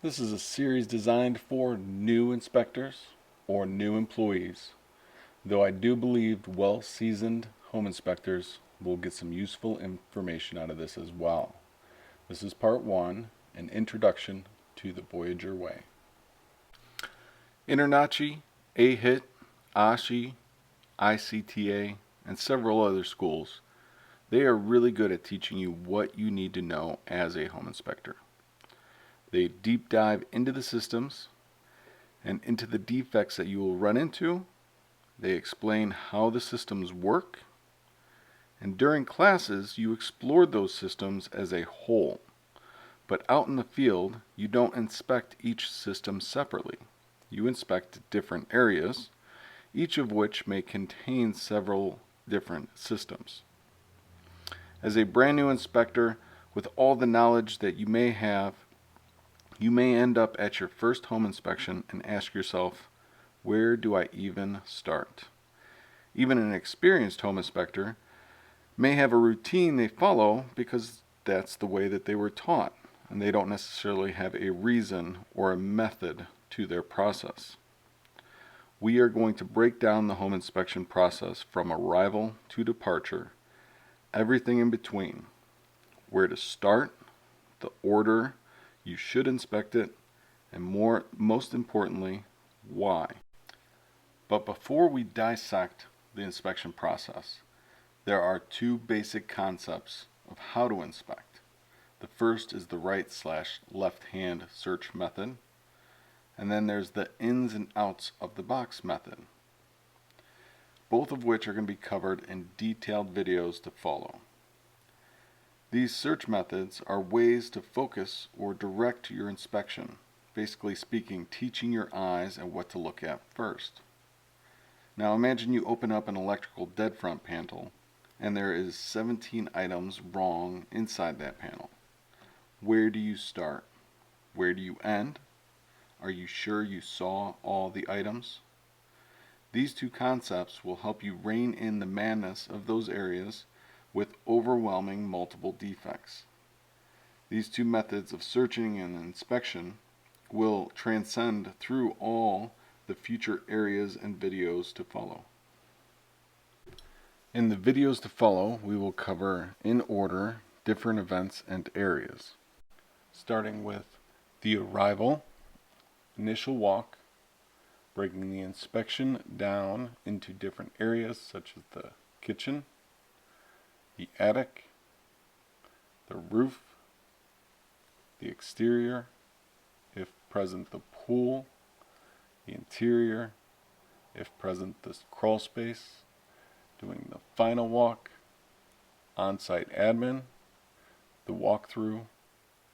This is a series designed for new inspectors or new employees, though I do believe well-seasoned home inspectors will get some useful information out of this as well. This is part 1, an introduction to the Voyager Way. InterNACHI, AHIT, ASHI, ICTA, and several other schools, they are really good at teaching you what you need to know as a home inspector. They deep dive into the systems and into the defects that you will run into. They explain how the systems work. And during classes, you explore those systems as a whole. But out in the field, you don't inspect each system separately. You inspect different areas, each of which may contain several different systems. As a brand new inspector, with all the knowledge that you may have, you may end up at your first home inspection and ask yourself, where do I even start? Even an experienced home inspector may have a routine they follow because that's the way that they were taught, and they don't necessarily have a reason or a method to their process. We are going to break down the home inspection process from arrival to departure, everything in between, where to start, the order you should inspect it, and most importantly, why. But before we dissect the inspection process, there are two basic concepts of how to inspect. The first is the right/left hand search method, and then there's the ins and outs of the box method, both of which are going to be covered in detailed videos to follow. These search methods are ways to focus or direct your inspection, basically speaking, teaching your eyes and what to look at first. Now imagine you open up an electrical dead front panel and there is 17 items wrong inside that panel. Where do you start? Where do you end? Are you sure you saw all the items? These two concepts will help you rein in the madness of those areas with overwhelming multiple defects. These two methods of searching and inspection will transcend through all the future areas and videos to follow. In the videos to follow, we will cover in order different events and areas, starting with the arrival, initial walk, breaking the inspection down into different areas such as the kitchen, the attic, the roof, the exterior, if present the pool, the interior, if present the crawl space, doing the final walk, on-site admin, the walkthrough,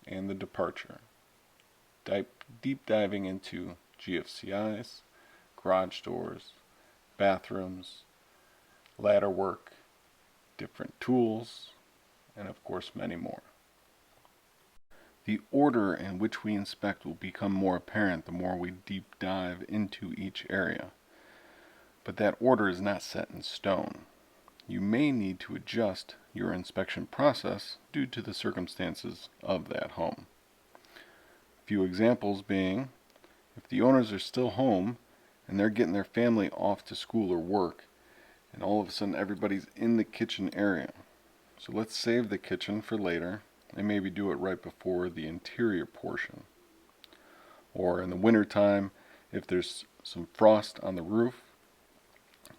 and the departure. Deep diving into GFCIs, garage doors, bathrooms, ladder work, different tools, and of course many more. The order in which we inspect will become more apparent the more we deep dive into each area. But that order is not set in stone. You may need to adjust your inspection process due to the circumstances of that home. A few examples being, if the owners are still home and they're getting their family off to school or work, and all of a sudden everybody's in the kitchen area. So let's save the kitchen for later and maybe do it right before the interior portion. Or in the winter time, if there's some frost on the roof,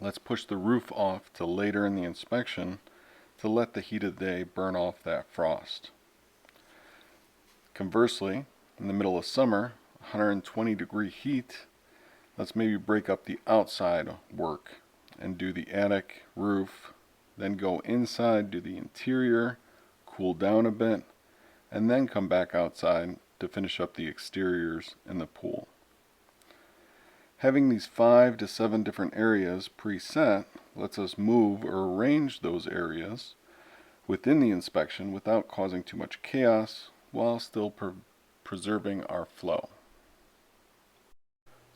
let's push the roof off to later in the inspection to let the heat of the day burn off that frost. Conversely, in the middle of summer, 120-degree heat, let's maybe break up the outside work and do the attic, roof, then go inside, do the interior, cool down a bit, and then come back outside to finish up the exteriors and the pool. Having these 5 to 7 different areas preset lets us move or arrange those areas within the inspection without causing too much chaos while still preserving our flow.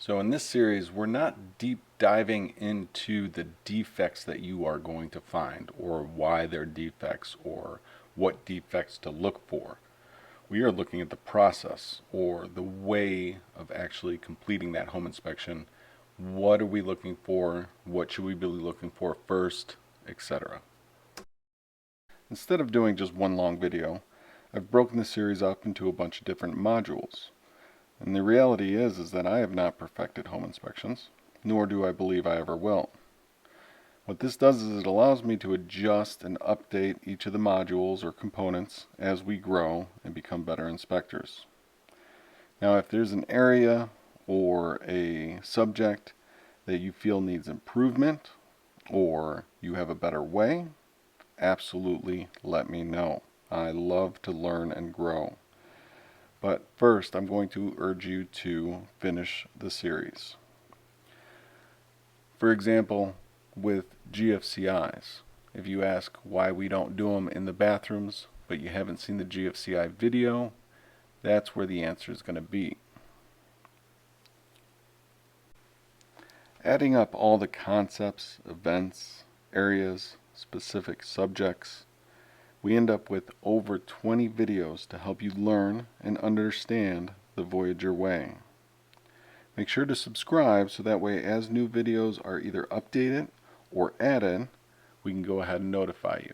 So in this series, we're not deep diving into the defects that you are going to find or why they're defects or what defects to look for. We are looking at the process or the way of actually completing that home inspection. What are we looking for? What should we be looking for first, etc. Instead of doing just one long video, I've broken the series up into a bunch of different modules. And the reality is that I have not perfected home inspections, nor do I believe I ever will. What this does is it allows me to adjust and update each of the modules or components as we grow and become better inspectors. Now, if there's an area or a subject that you feel needs improvement, or you have a better way, absolutely let me know. I love to learn and grow. But first, I'm going to urge you to finish the series. For example, with GFCIs, if you ask why we don't do them in the bathrooms, but you haven't seen the GFCI video, that's where the answer is going to be. Adding up all the concepts, events, areas, specific subjects, we end up with over 20 videos to help you learn and understand the Voyager Way. Make sure to subscribe so that way as new videos are either updated or added, we can go ahead and notify you.